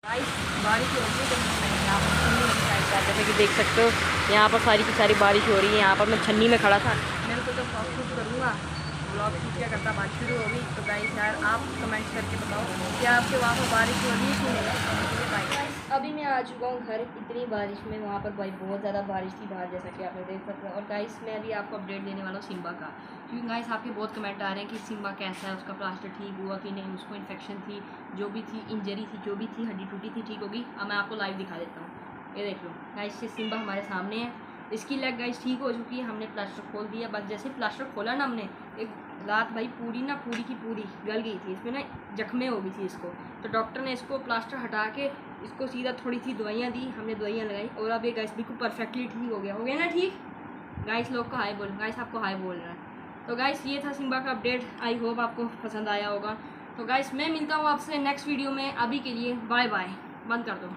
बारिश हो रही है तो यहाँ पर छन्नी में साइड का जैसे कि देख सकते हो, यहाँ पर सारी की सारी बारिश हो रही है। यहाँ पर मैं छन्नी में खड़ा था, मेरे को तो ब्लॉग शूट करूँगा, ब्लॉग शूट क्या करता, बात शुरू हो गई। तो गाइस यार आप कमेंट्स करके बताओ कि आपके वहाँ पर बारिश हो रही है कि नहीं। भाई अभी मैं आ चुका हूँ घर, इतनी बारिश में वहाँ पर भाई बहुत ज़्यादा बारिश थी बाहर, जैसा कि आप लोग देख सकते हैं। और गाइस मैं अभी आपको अपडेट देने वाला हूँ सिम्बा का, क्योंकि गाइस आपके बहुत कमेंट आ रहे हैं कि सिम्बा कैसा है, उसका प्लास्टर ठीक हुआ कि नहीं, उसको इन्फेक्शन थी, जो भी थी, इंजरी थी, जो भी थी, हड्डी टूटी थी, ठीक होगी। अब मैं आपको लाइव दिखा देता हूँ, ये देख लो गाइस, ये सिम्बा हमारे सामने है। इसकी लेग गाइस ठीक हो चुकी है, हमने प्लास्टर खोल दिया। बस जैसे प्लास्टर खोला ना हमने, एक रात भाई पूरी की पूरी गल गई थी, इसमें ना जख्में हो गई थी इसको। तो डॉक्टर ने इसको प्लास्टर हटा के इसको सीधा थोड़ी सी दवाइयाँ दी, हमने दवाइयाँ लगाई और अब ये गाइस बिल्कुल परफेक्टली ठीक हो गया ना ठीक। गाइस लोग को हाई बोल, गाइस आपको हाई बोल रहा है। तो गाइस ये था सिम्बा का अपडेट, आई होप आपको पसंद आया होगा। तो गाइस मैं मिलता हूँ आपसे नेक्स्ट वीडियो में, अभी के लिए बाय बाय, बंद कर दो।